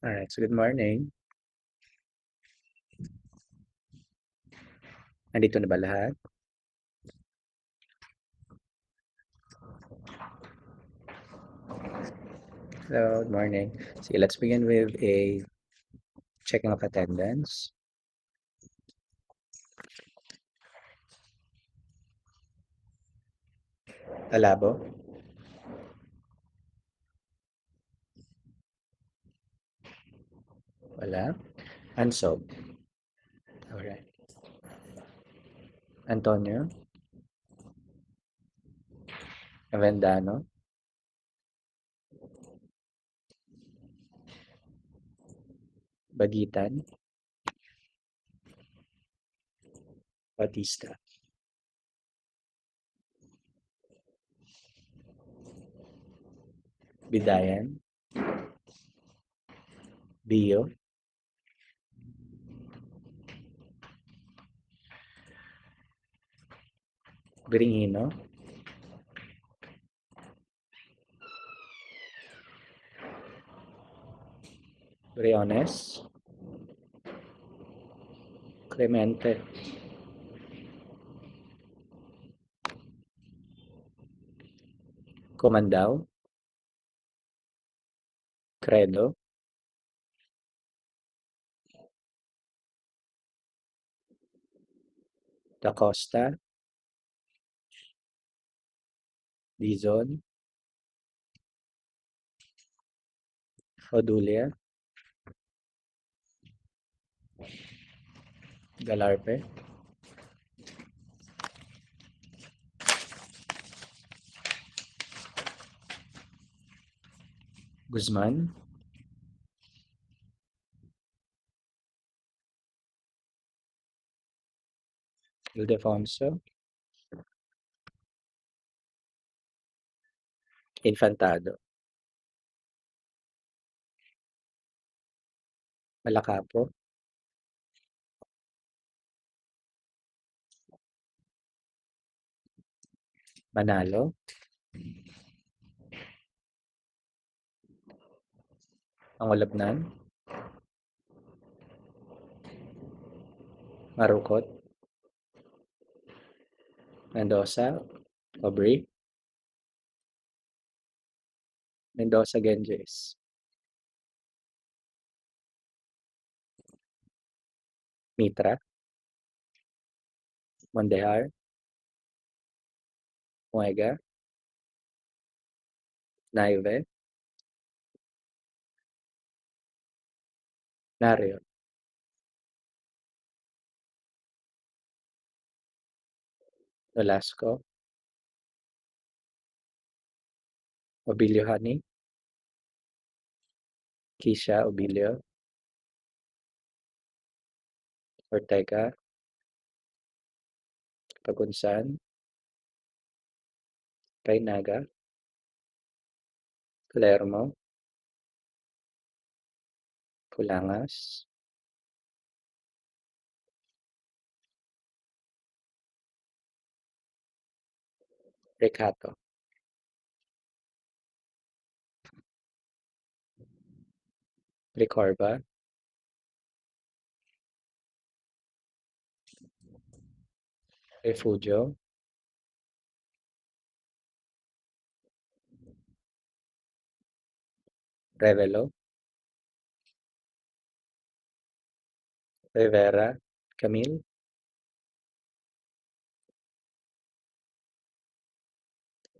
Alright, so good morning. Nandito na ba lahat? Hello, good morning. Sige, let's begin with a checking of attendance. Talabo? Wala. Ansob? Alright. Antonio? Avendano? Bagitan? Batista? Bidayan? Bio? Biringino? Briones? Clemente? Comandao? Credo? Da Costa? Dizon? Odulia? Galarpe? Guzman? Ildefonso? Infantado? Malacapo? Manalo? Pangulabnan? Marukot? Mendoza? Aubrey? Mendoza Genjes? Mitra? Mondejar? Muega? Naive? Nario? Velasco? Obilio Hani? Kisha Obilio? Ortega? Pagunsan? Kainaga? Palermo? Pulangas? Recato? Recorba? Refugio? Revelo? Rivera? Camille?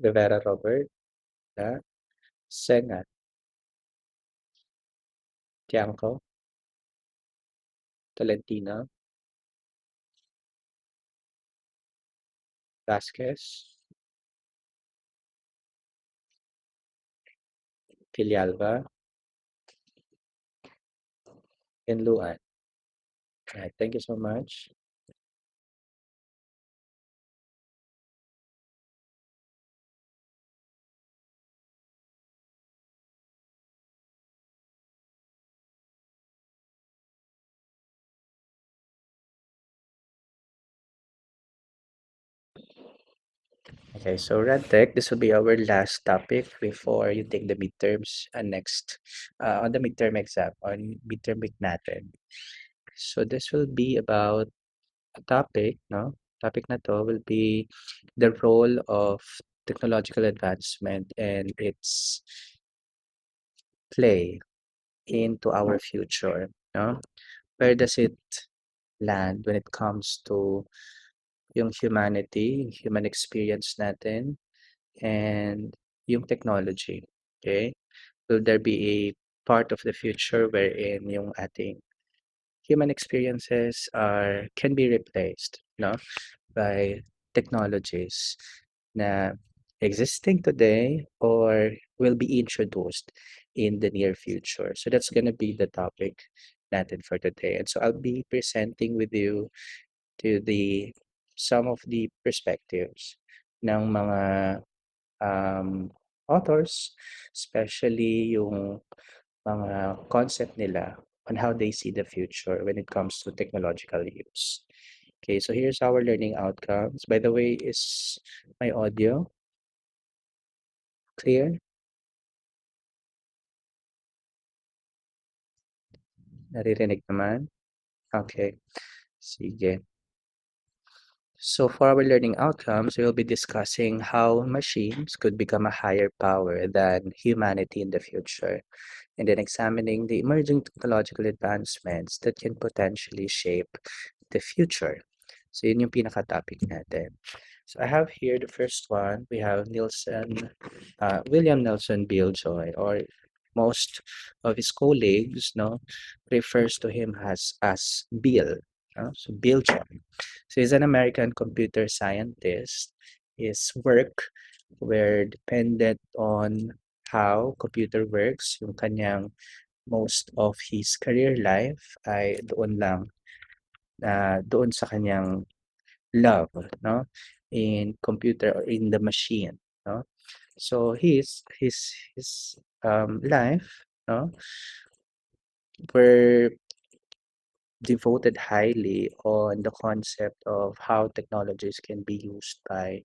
Rivera Robert? Sengat? Tiangco? Tolentino? Vasquez? Villalba? Enluan? Alright, thank you so much. Okay, so RedTech, this will be our last topic before you take the midterms next on the midterm exam, on midterm week natin. So this will be about a topic, no? Topic na to will be the role of technological advancement and its play into our future, no? Where does it land when it comes to yung humanity, yung human experience natin, and yung technology, okay? Will there be a part of the future wherein yung ating human experiences can be replaced, no, by technologies na existing today or will be introduced in the near future. So that's gonna be the topic natin for today. And so I'll be presenting with you to the some of the perspectives ng mga authors, especially yung mga concept nila on how they see the future when it comes to technological use. Okay, so here's our learning outcomes. By the way, is my audio clear? Naririnig naman? Okay, sige. So for our learning outcomes, we'll be discussing how machines could become a higher power than humanity in the future, and then examining the emerging technological advancements that can potentially shape the future. So yun yung pinaka-topic natin. So I have here the first one. We have William Nelson Billjoy, or most of his colleagues, no, refers to him as Bill. So Billjoy. So he's an American computer scientist. His work were dependent on how computer works. Yung kanyang most of his career life ay doon sa kanyang love, no, in computer or in the machine, no. So his life, no, were devoted highly on the concept of how technologies can be used by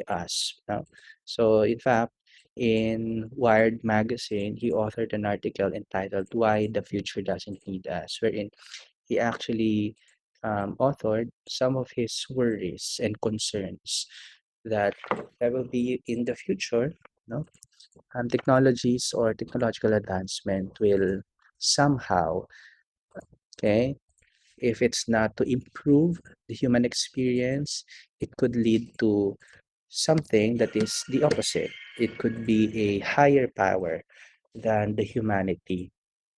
us, no. So in fact, in Wired magazine, he authored an article entitled "Why the Future Doesn't Need Us," wherein he actually authored some of his worries and concerns that there will be in the future, no, technologies or technological advancement will somehow, okay, if it's not to improve the human experience, it could lead to something that is the opposite. It could be a higher power than the humanity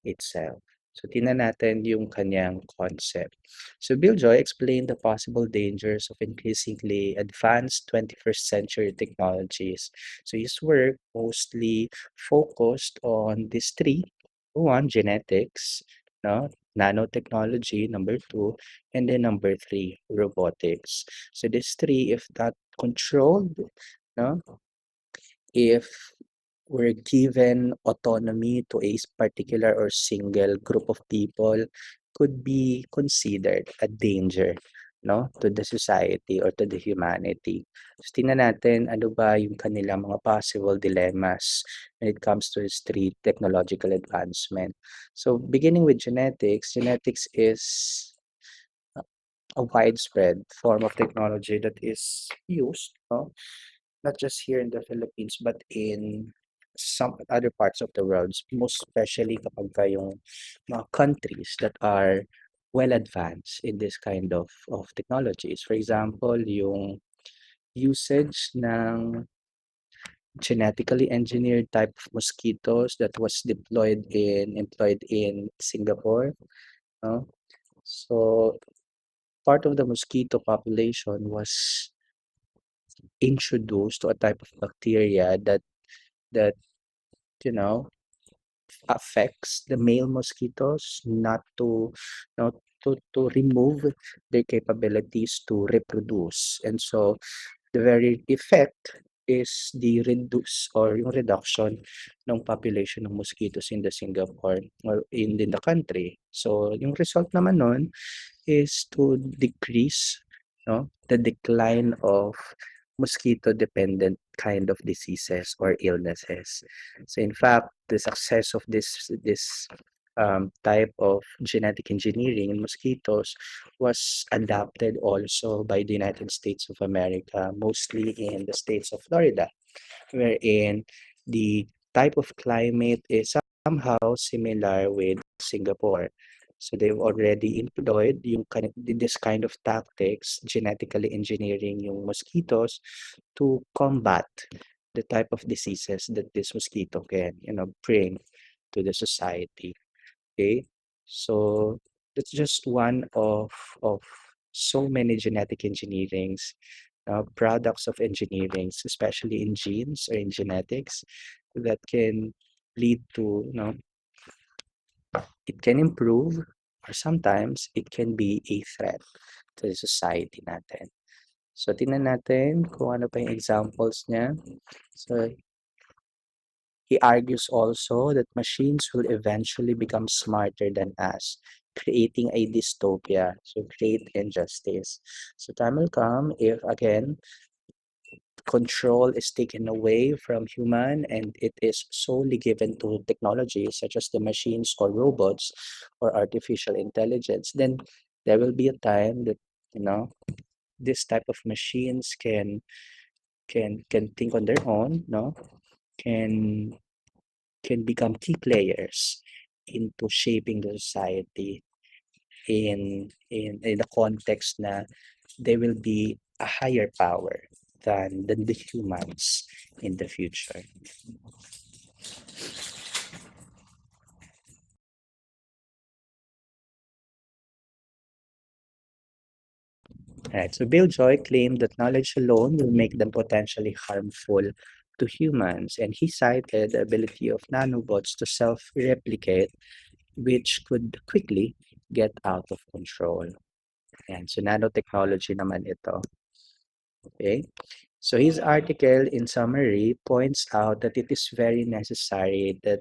itself. So tingnan natin yung kanyang concept. So Bill Joy explained the possible dangers of increasingly advanced 21st century technologies. So his work mostly focused on these three. One, genetics, no? Nanotechnology, number two, and then number three, robotics. So these three, if not controlled, no, if we're given autonomy to a particular or single group of people, could be considered a danger, no, to the society or to the humanity. So tingnan natin ano ba yung kanilang mga possible dilemmas when it comes to street technological advancement. So beginning with genetics, genetics is a widespread form of technology that is used, no, not just here in the Philippines, but in some other parts of the world, most especially kapag yung mga countries that are well advanced in this kind of technologies. For example, yung usage ng genetically engineered type of mosquitoes that was employed in Singapore, no? So part of the mosquito population was introduced to a type of bacteria that you know affects the male mosquitoes not to not to remove their capabilities to reproduce. And so the very effect is the reduce or yung reduction ng population ng mosquitoes in the Singapore or in the country. So yung result naman nun is to decrease, no, the decline of mosquito-dependent kind of diseases or illnesses. So in fact, the success of this type of genetic engineering in mosquitoes was adopted also by the United States of America, mostly in the states of Florida, wherein the type of climate is somehow similar with Singapore. So they've already employed this kind of tactics, genetically engineering yung mosquitoes to combat the type of diseases that this mosquito can, bring to the society. Okay, so that's just one of so many genetic engineerings, products of engineerings, especially in genes or in genetics, that can lead to, it can improve or sometimes it can be a threat to the society natin. So, tingnan natin kung ano pa yung examples niya. So, he argues also that machines will eventually become smarter than us, creating a dystopia, so create injustice. So, time will come if, again, control is taken away from human and it is solely given to technology such as the machines or robots or artificial intelligence, then there will be a time that, you know this type of machines can think on their own, no, can can become key players into shaping the society in the context na they will be a higher power than the humans in the future. Right. So Bill Joy claimed that knowledge alone will make them potentially harmful to humans, and he cited the ability of nanobots to self-replicate, which could quickly get out of control. And so nanotechnology naman ito. Okay. So his article in summary points out that it is very necessary that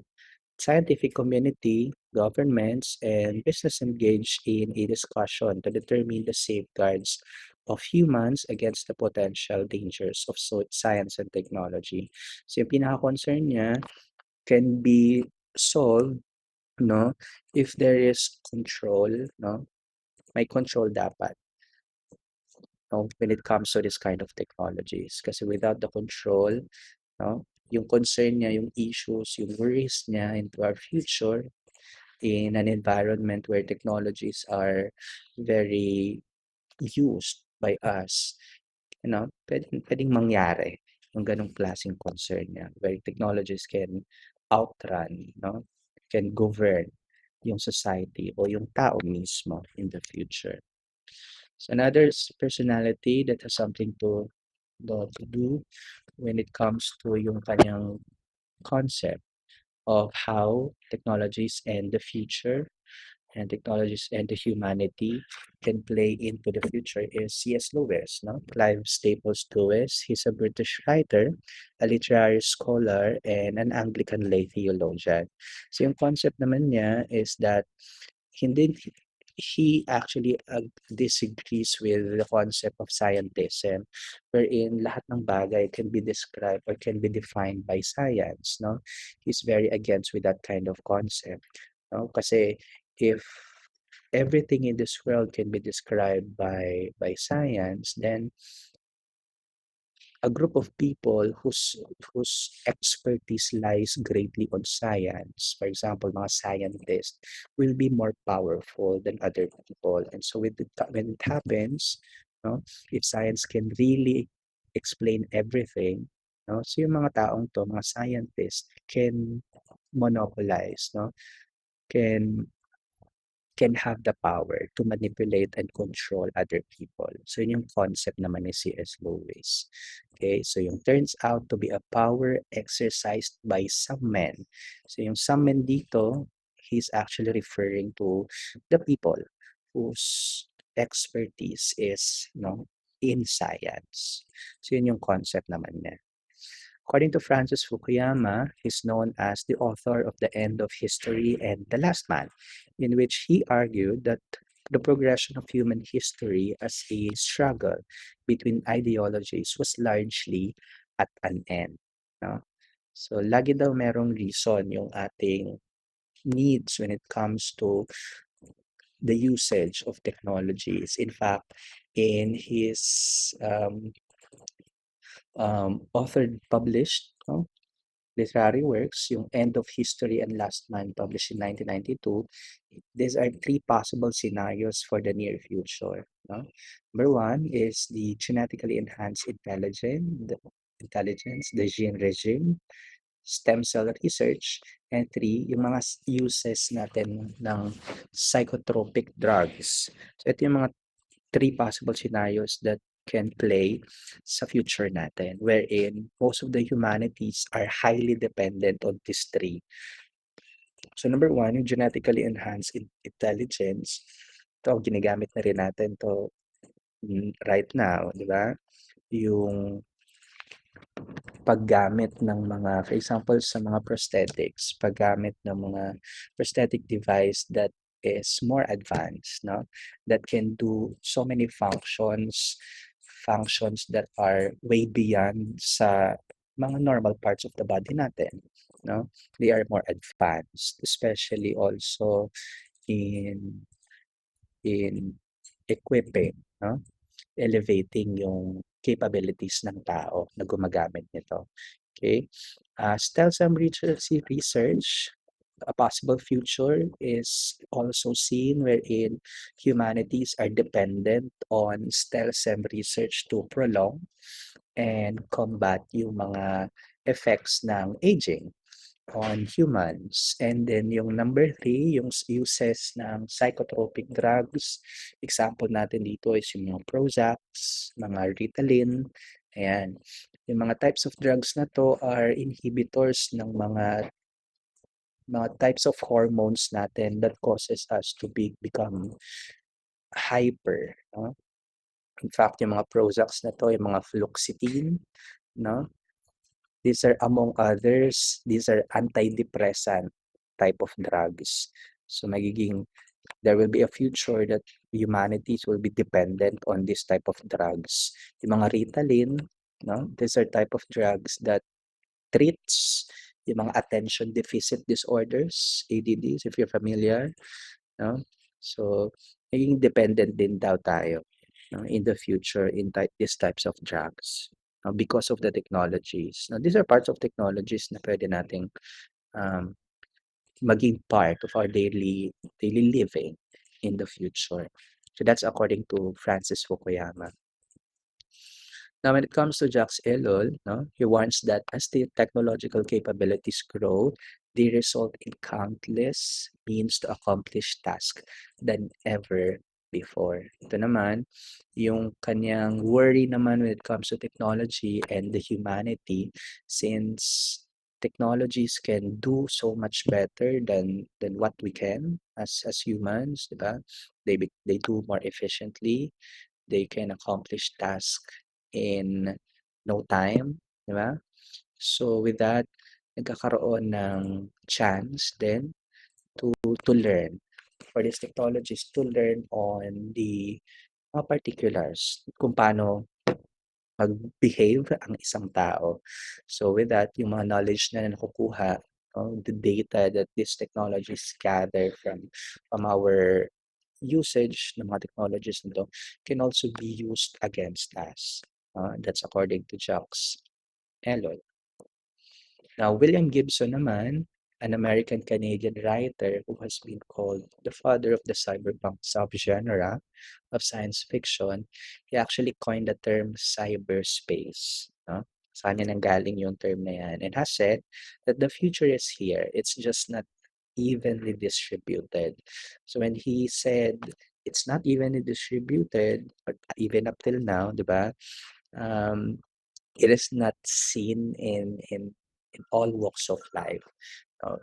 scientific community, governments, and business engage in a discussion to determine the safeguards of humans against the potential dangers of science and technology. So yung pinaka-concern niya can be solved, no, if there is control, no, may control dapat, no, when it comes to this kind of technologies. Kasi without the control, no, yung concern niya, yung issues, yung worries niya into our future in an environment where technologies are very used by us, pwedeng mangyari yung ganong klaseng concern niya, where technologies can outrun, no, can govern yung society o yung tao mismo in the future. So another personality that has something to do when it comes to yung kanyang concept of how technologies and the future and technologies and the humanity can play into the future is C.S. Lewis, no? Clive Staples Lewis. He's a British writer, a literary scholar, and an Anglican lay theologian. So yung concept naman niya is that hindi he actually disagrees with the concept of scientism, wherein lahat ng bagay can be described or can be defined by science, no? He's very against with that kind of concept, no? Kasi if everything in this world can be described by science, then a group of people whose expertise lies greatly on science, for example, mga scientists, will be more powerful than other people. And so when it happens, no, if science can really explain everything, no, so yung mga taong to, mga scientists, can monopolize, no, can can have the power to manipulate and control other people. So yun yung concept naman ni C.S. Lewis. Okay, so yung turns out to be a power exercised by some men. So yung some men dito, he's actually referring to the people whose expertise is, in science. So yun yung concept naman niya. According to Francis Fukuyama, he's known as the author of The End of History and The Last Man, in which he argued that the progression of human history as a struggle between ideologies was largely at an end. No? So, lagi daw merong reason yung ating needs when it comes to the usage of technologies. In fact, in his authored, published, no, literary works, yung End of History and Last Man, published in 1992, these are three possible scenarios for the near future. No? Number one is the genetically enhanced intelligence, the gene regime, stem cell research, and three, yung mga uses natin ng psychotropic drugs. So ito yung mga three possible scenarios that can play sa future natin, wherein most of the humanities are highly dependent on these three. So number one, yung genetically enhanced intelligence. Ito, ginagamit na rin natin to right now, di ba? Yung paggamit ng mga, for example, sa mga prosthetics, paggamit ng mga prosthetic device that is more advanced, no? That can do so many functions that are way beyond sa mga normal parts of the body natin, no? They are more advanced, especially also in in equipping, no? Elevating yung capabilities ng tao na gumagamit nito. Okay? Still some research, a possible future is also seen wherein humanities are dependent on stem cell research to prolong and combat yung mga effects ng aging on humans. And then yung number three, yung uses ng psychotropic drugs. Example natin dito is yung mga Prozacs, mga Ritalin. Ayan. Yung mga types of drugs na to are inhibitors ng mga types of hormones natin that causes us to become hyper. No? In fact, yung mga Prozacs na to, yung mga fluoxetine, no? These are among others, these are antidepressant type of drugs. So there will be a future that humanities will be dependent on this type of drugs. Yung mga Ritalin, no? These are type of drugs that treats yung mga attention deficit disorders, ADDs, if you're familiar, no? So, magiging dependent din daw tayo, no, in the future in these types of drugs, because of the technologies. Now, these are parts of technologies na pwede nating um, maging part of our daily living in the future. So that's according to Francis Fukuyama. Now, when it comes to Jacques Ellul, no, he warns that as the technological capabilities grow, they result in countless means to accomplish tasks than ever before. Ito naman, yung kanyang worry naman when it comes to technology and the humanity, since technologies can do so much better than what we can as humans, diba? They do more efficiently, they can accomplish tasks in no time, di ba? So with that, nagkakaroon ng chance then to learn for these technologies to learn on the particulars kung paano mag-behave ang isang tao. So with that, yung mga knowledge na nakukuha, the data that these technologies gather from our usage ng mga technologies nito can also be used against us. That's according to Jacques Ellul. Now, William Gibson naman, an American-Canadian writer who has been called the father of the cyberpunk subgenre of science fiction, he actually coined the term cyberspace. No? Saan niya nanggaling yung term na yan? And has said that the future is here. It's just not evenly distributed. So when he said it's not evenly distributed, but even up till now, di ba? It is not seen in all walks of life.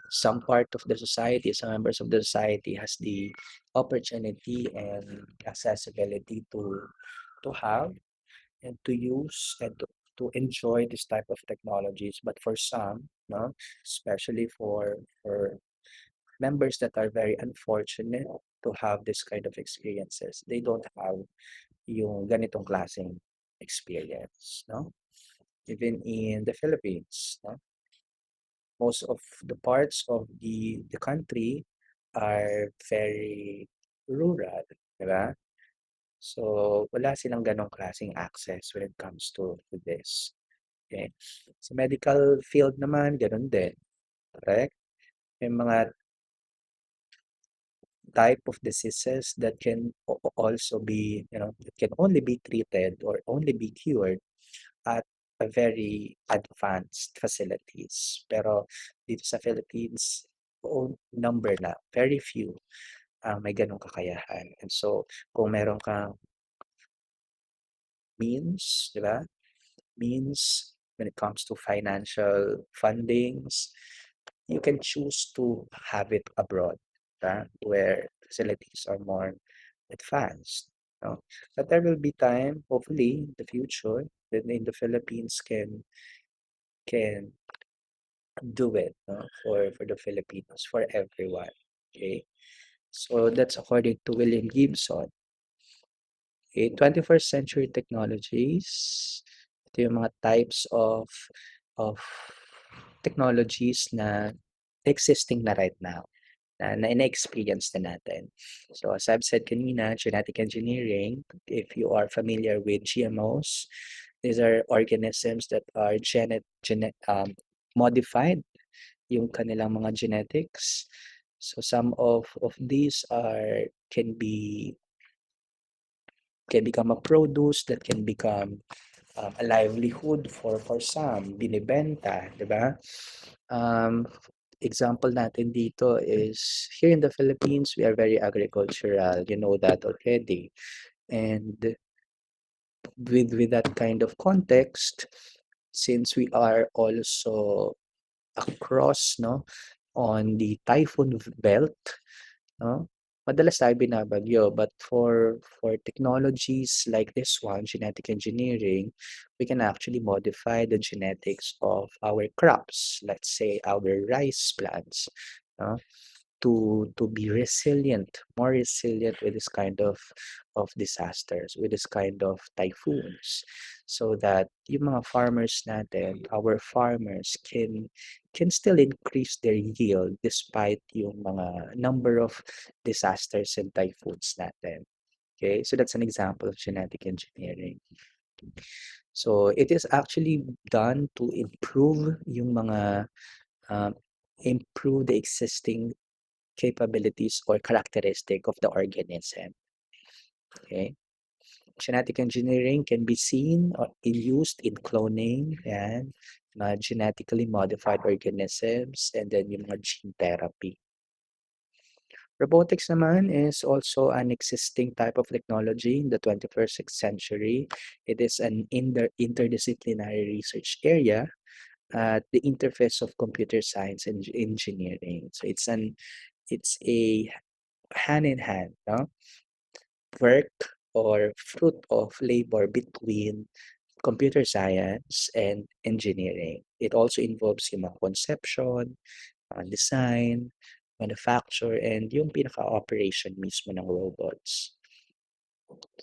Some part of the society, some members of the society has the opportunity and accessibility to have and to use and to enjoy this type of technologies. But for some, especially for members that are very unfortunate to have this kind of experiences. They don't have yung ganitong klaseng experience, no? Even in the Philippines, no? Most of the parts of the country are very rural, di ba? So, wala silang ganong klaseng access when it comes to this. Okay. Sa medical field naman, ganun din. Correct? May mga type of diseases that can also be, that can only be treated or only be cured at a very advanced facilities. Pero dito sa Philippines, number na, very few ang may ganong kakayahan. And so, kung meron kang means, di ba? Means when it comes to financial fundings, you can choose to have it abroad, where facilities are more advanced. No? But there will be time, hopefully, in the future, that in the Philippines can do it, no? For the Filipinos, for everyone. Okay, so that's according to William Gibson. Okay, 21st century technologies. Ito yung mga types of technologies na existing na right now, na ina-experience na natin. So as I've said kanina, genetic engineering, if you are familiar with GMOs, these are organisms that are modified yung kanilang mga genetics. So some of these can become a produce that can become a livelihood for some, binibenta, di ba? Example natin dito is here in the Philippines, we are very agricultural. You know that already. And with that kind of context, since we are also across, no, on the typhoon belt, no, madalas tayo binabagyo. But for technologies like this one, genetic engineering, we can actually modify the genetics of our crops, let's say our rice plants, no, to be resilient, more resilient with this kind of disasters, with this kind of typhoons, so that yung mga farmers natin, our farmers can still increase their yield despite yung mga number of disasters and typhoons natin. Okay, so that's an example of genetic engineering. So it is actually done to improve yung mga improve the existing capabilities or characteristic of the organism. Okay. Genetic engineering can be seen or used in cloning and genetically modified organisms, and then yung mga gene therapy. Robotics naman is also an existing type of technology in the 21st century. It is an interdisciplinary research area at the interface of computer science and engineering. So it's a hand in hand, no? Work or fruit of labor between computer science and engineering. It also involves yung mga conception, design, manufacture, and yung pinaka-operation mismo ng robots.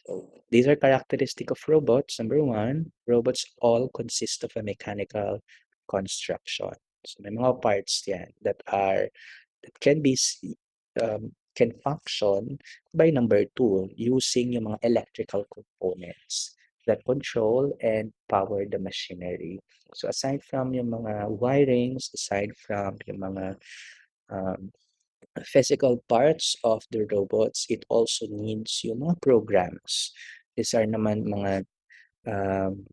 So these are characteristic of robots. Number one, robots all consist of a mechanical construction. So may mga parts yan that can function by number two using yung mga electrical components that control and power the machinery. So aside from yung mga wirings, aside from yung mga um, physical parts of the robots, it also needs yung mga programs. These are naman mga um,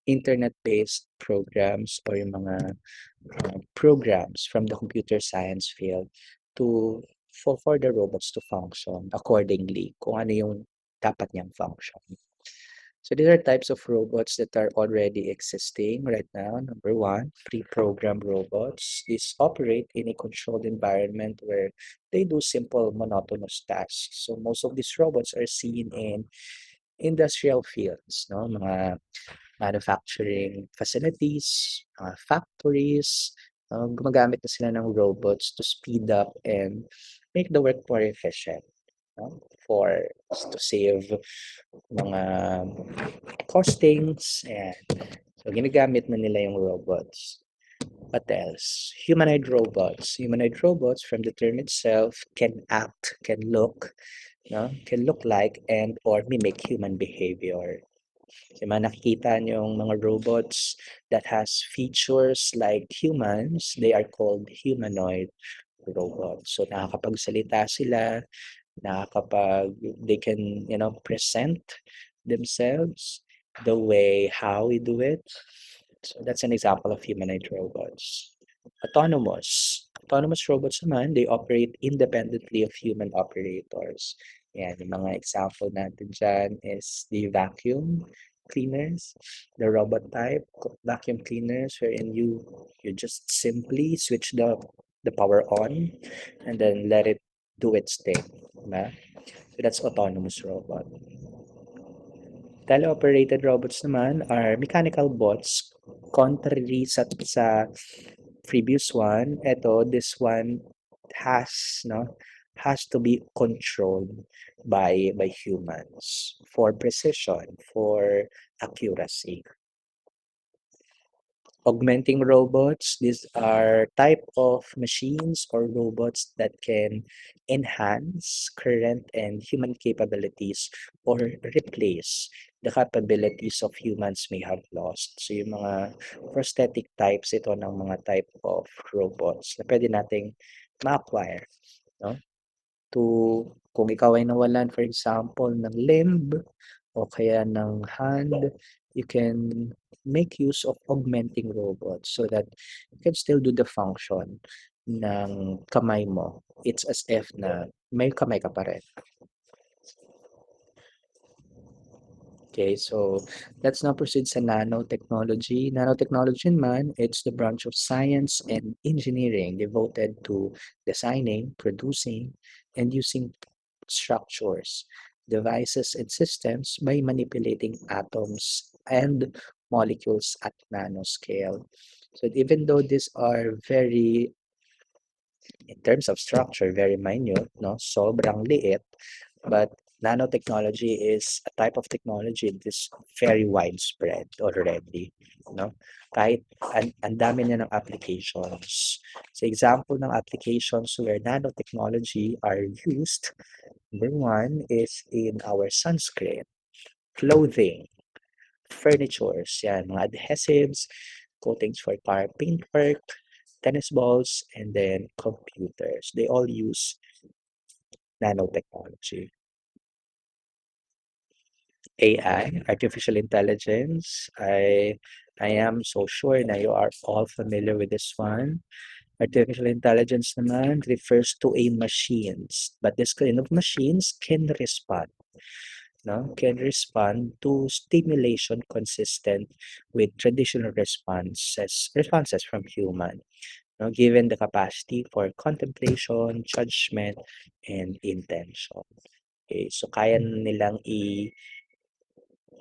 internet-based programs or yung mga programs from the computer science field to for the robots to function accordingly kung ano yung dapat niyang function. So these are types of robots that are already existing right now. Number one, pre-programmed robots. These operate in a controlled environment where they do simple monotonous tasks. So most of these robots are seen in industrial fields, no? Mga manufacturing facilities, factories, gumagamit na sila ng robots to speed up and make the work more efficient. no? For to save mga costings and so ginagamit na nila yung robots. What else? Humanoid robots. Humanoid robots from the term itself can act, can look, no? Can look like and or mimic human behavior. Yung mga nakikita niyong mga robots that has features like humans, they are called humanoid robots. So nakakapagsalita sila, they can, present themselves the way how we do it. So that's an example of humanoid robots. Autonomous robots naman, they operate independently of human operators. Yan, yung mga example natin dyan is the vacuum cleaners, the robot type vacuum cleaners wherein you just simply switch the power on and then let it do its thing. Diba? So that's autonomous robot. Teleoperated robots naman are mechanical bots. Contrary sa previous one, this one has, no, has to be controlled by humans for precision, for accuracy. Augmenting robots, these are type of machines or robots that can enhance current and human capabilities or replace the capabilities of humans may have lost. So yung mga prosthetic types, ito ng mga type of robots na pwede nating ma-acquire, no? Kung ikaw ay nawalan, for example, ng limb o kaya ng hand, you can make use of augmenting robots so that you can still do the function ng kamay mo. It's as if na may kamay ka pa rin. Okay, so let's now proceed sa nanotechnology. Nanotechnology man, it's the branch of science and engineering devoted to designing, producing, and using structures, devices, and systems by manipulating atoms and molecules at nanoscale. So even though these are very, in terms of structure, very minute, no, sobrang liit, but nanotechnology is a type of technology that is very widespread already, no? Kahit ang dami niya ng applications. So example ng applications where nanotechnology are used, number one is in our sunscreen, clothing, furnitures, yan, mga adhesives, coatings for car paintwork, tennis balls, and then computers. They all use nanotechnology. AI, artificial intelligence. I am so sure na you are all familiar with this one. Artificial intelligence naman refers to a machines, but this kind of machines can respond, no? Can respond to stimulation consistent with traditional responses from human, no? Given the capacity for contemplation, judgment, and intention. Okay, so kaya nilang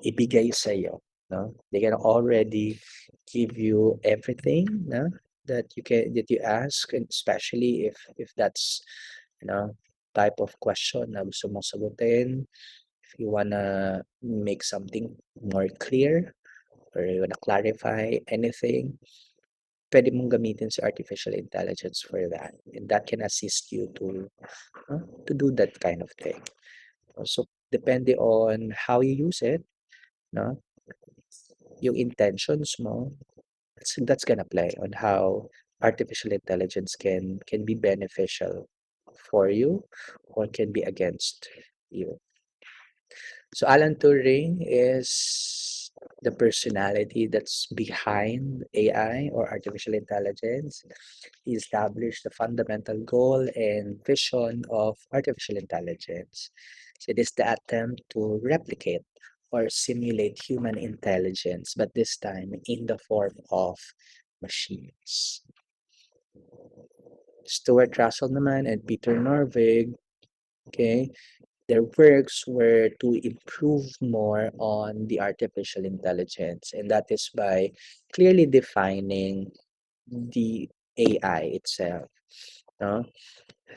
ibigay sa iyo, no? They can already give you everything, no? That you ask, and especially if that's, type of question na gusto mong sagutin, if you wanna make something more clear or you wanna clarify anything, pwede mong gamitin si artificial intelligence for that. And that can assist you to do that kind of thing. So, depende on how you use it, no? Yung intentions mo, that's gonna play on how artificial intelligence can be beneficial for you or can be against you. So Alan Turing is the personality that's behind AI or artificial intelligence. He established the fundamental goal and vision of artificial intelligence. So it is the attempt to replicate or simulate human intelligence, but this time in the form of machines. Stuart Russell naman and Peter Norvig, okay, their works were to improve more on the artificial intelligence, and that is by clearly defining the AI itself, no?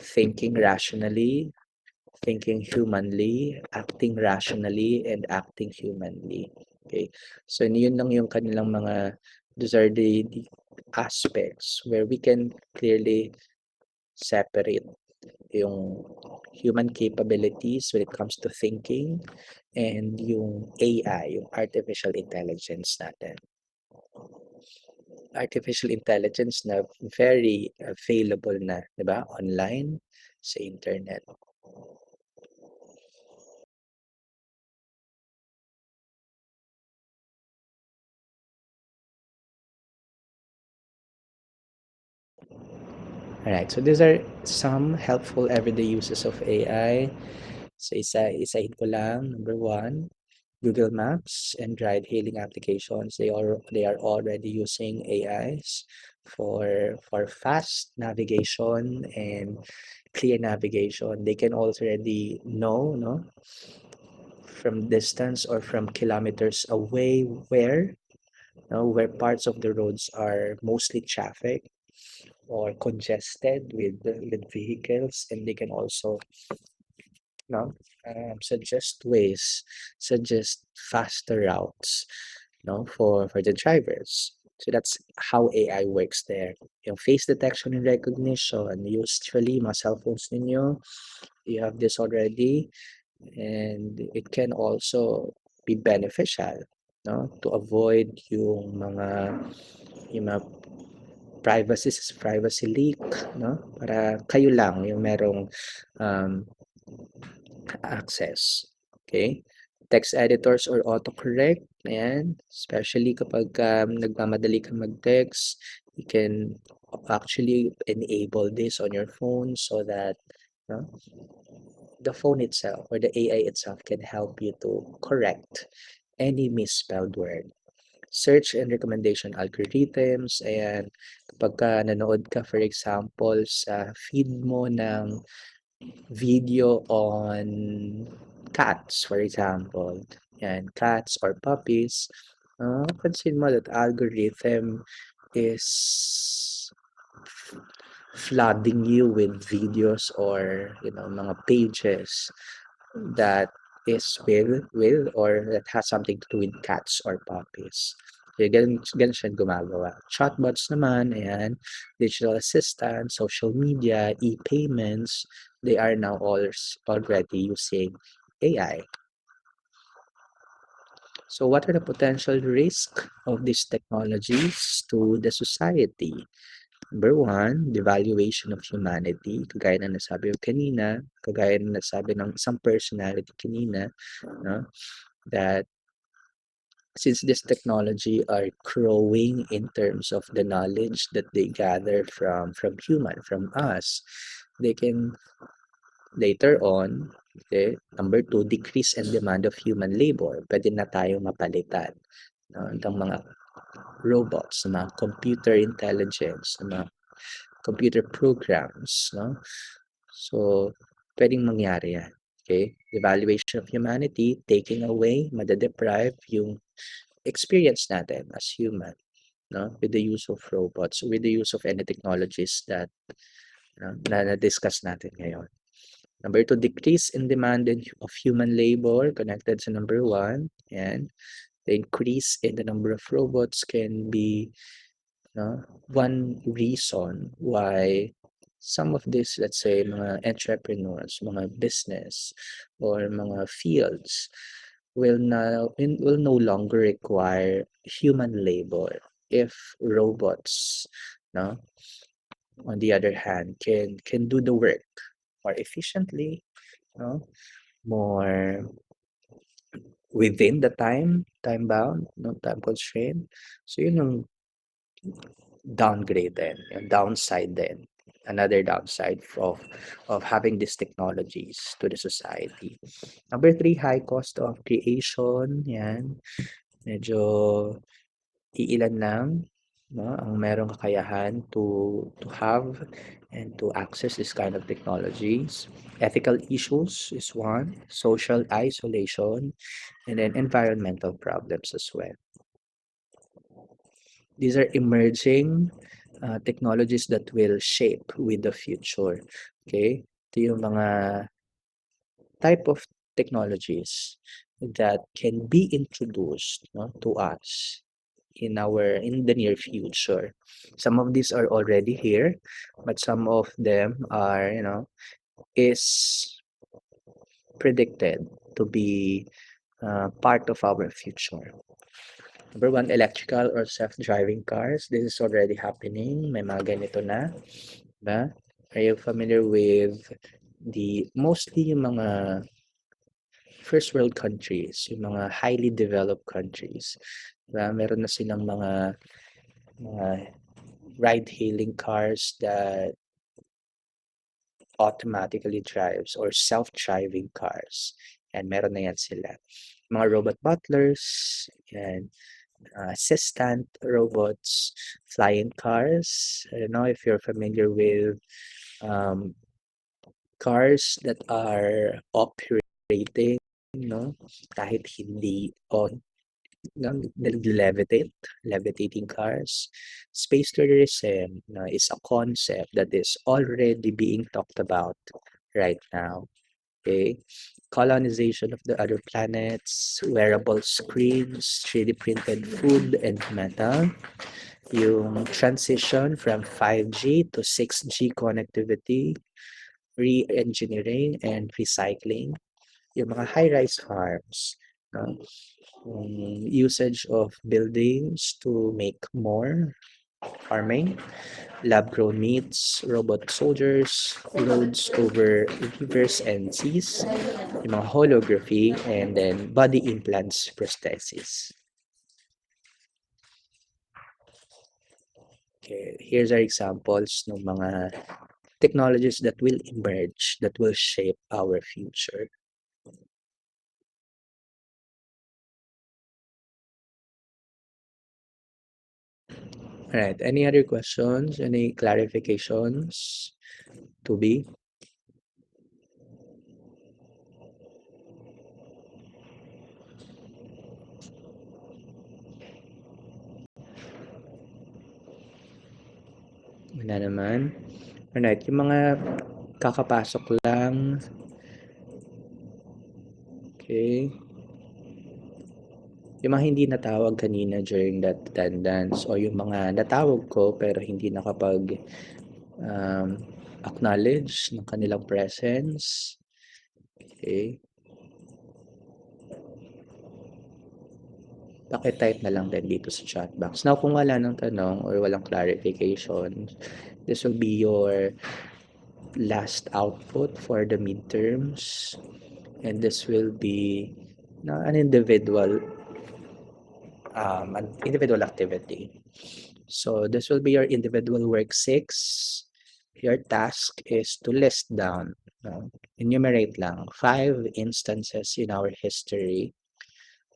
Thinking rationally, thinking humanly, acting rationally, and acting humanly. Okay? So yun lang yung kanilang mga, those are the aspects where we can clearly separate yung human capabilities when it comes to thinking and yung AI, yung artificial intelligence natin. Artificial intelligence na very available na, 'di ba? Online, sa internet. Alright, so these are some helpful everyday uses of AI. So isahin ko lang, number one, Google Maps and ride-hailing applications, they are already using AIs for fast navigation and clear navigation. They can already know, no, from distance or from kilometers away where parts of the roads are mostly traffic or congested with vehicles, and they can also, no, suggest ways, suggest faster routes, no, for the drivers. So that's how AI works there. Yung face detection and recognition, usually mga cellphones ninyo, you have this already, and it can also be beneficial, no, to avoid yung mga privacy leak, no, para kayo lang yung merong um, access. Okay? Text editors or autocorrect, ayan, especially kapag nagmamadali kang mag-text, you can actually enable this on your phone so that, no, the phone itself or the AI itself can help you to correct any misspelled word. Search and recommendation algorithms, ayan, kapag nanood ka, for example, sa feed mo ng video on cats, for example, yan, cats or puppies, pansin mo that algorithm is flooding you with videos or mga pages that is with or that has something to do with cats or puppies. Kaya ganun siya gumagawa. Chatbots naman, ayan, digital assistant, social media, e-payments, they are now already using AI. So what are the potential risks of these technologies to the society? Number one, devaluation of humanity. Kagaya na nasabi ko kanina, kagaya na nasabi ng isang personality kanina, no? That since this technology are growing in terms of the knowledge that they gather from us, they can later on, okay, number two, decrease in demand of human labor. Pwede na tayong mapalitan, no, ng mga robots, ng mga computer intelligence, ng mga computer programs, no? So, pwedeng mangyari yan. Okay? Evaluation of humanity, taking away, madadeprive yung experience natin as human, no? With the use of robots, with the use of any technologies that na-discuss natin ngayon. Number two, decrease in demand of human labor connected to number one. And the increase in the number of robots can be one reason why some of these, let's say, mga entrepreneurs, mga business, or mga fields will no longer require human labor if robots, no, on the other hand, can do the work more efficiently, no, more within the time bound, no, time constraint. So yun yung downgrade then, yung downside then, another downside of having these technologies to the society. Number three, high cost of creation. Yan. Medyo iilan lang, no, ang merong kakayahan to have and to access this kind of technologies. Ethical issues is one, social isolation, and then environmental problems as well. These are emerging technologies that will shape with the future. Okay? Ito yung mga type of technologies that can be introduced, no, to us in the near future. Some of these are already here, but some of them are, is predicted to be part of our future. Number one, electrical or self-driving cars. This is already happening. May mga ganito na. Diba? Are you familiar with mostly yung mga first world countries, yung mga highly developed countries. Diba? Meron na silang mga ride-hailing cars that automatically drives or self-driving cars. And meron na yan sila. Mga robot butlers, and assistant robots, flying cars. I don't know if you're familiar with um, cars that are operating, no? Kahit hindi on, levitating cars. Space tourism is a concept that is already being talked about right now. Okay, colonization of the other planets, wearable screens, 3D printed food and metal, yung transition from 5G to 6G connectivity, re-engineering and recycling, yung mga high-rise farms, no? Usage of buildings to make more farming, lab-grown meats, robot soldiers, roads over rivers and seas, yung mga holography, and then body implants prosthesis. Okay, here's our examples ng mga technologies that will emerge, that will shape our future. All right, any other questions? Any clarifications to be? Wala naman. Alright, yung mga kakapasok lang. Okay. Yung mga hindi natawag kanina during that attendance o yung mga natawag ko pero hindi nakapag acknowledge ng kanilang presence. Okay. Paki-type na lang din dito sa chat box. Now, kung wala ng tanong or walang clarification, this will be your last output for the midterms. And this will be an individual activity. So this will be your individual work 6. Your task is to list down, enumerate lang 5 instances in our history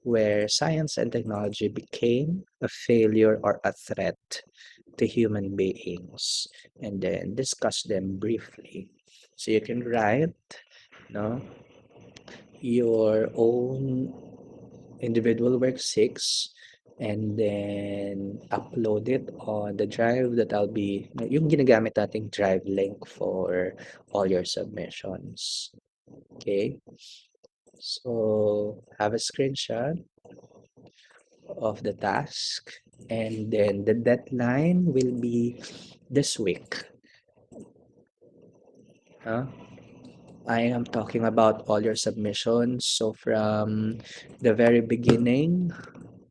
where science and technology became a failure or a threat to human beings, and then discuss them briefly. So you can write, your own individual work 6 and then upload it on the drive that I'll be, yung ginagamit nating drive link for all your submissions. Okay? So, have a screenshot of the task, and then the deadline will be this week. I am talking about all your submissions. So, from the very beginning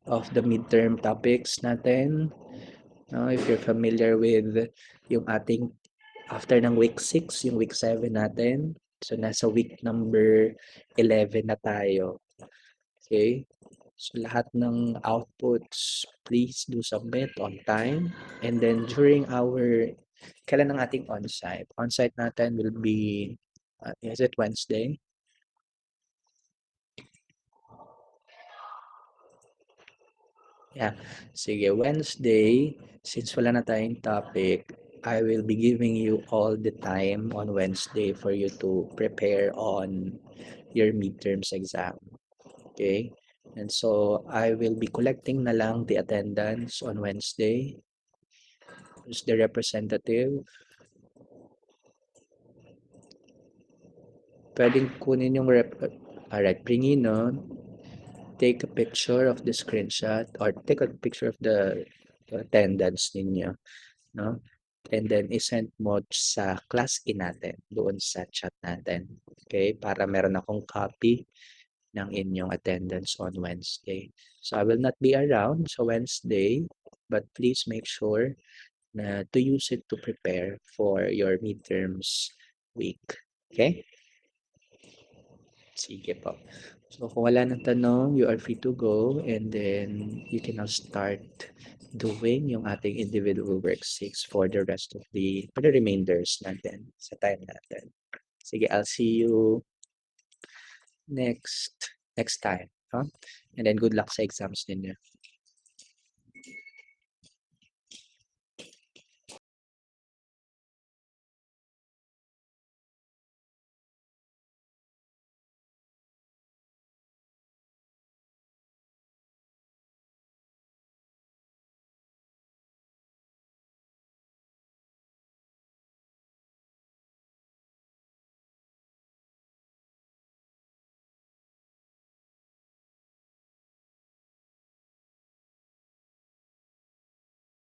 of the midterm topics natin, if you're familiar with yung ating after ng week 6, yung week 7 natin. So, nasa week number 11 na tayo. Okay? So, lahat ng outputs, please do submit on time. And then, during kailan ang ating on-site? On-site natin will be, is it Wednesday? Yeah. Sige, Wednesday, since wala na tayong topic, I will be giving you all the time on Wednesday for you to prepare on your midterms exam. Okay? And so, I will be collecting na lang the attendance on Wednesday. Who's the representative? Pwedeng kunin yung alright, bring in, no? Take a picture of the screenshot or take a picture of the attendance ninyo, no? And then isend mo sa class natin doon sa chat natin. Okay? Para meron akong copy ng inyong attendance on Wednesday. So I will not be around sa Wednesday, but please make sure na to use it to prepare for your midterms week. Okay? Sige po. So kung wala ng tanong, you are free to go and then you can now start doing yung ating individual worksheets for the rest of for the remainders natin sa time natin. Sige, I'll see you next time. Huh? And then good luck sa exams ninyo.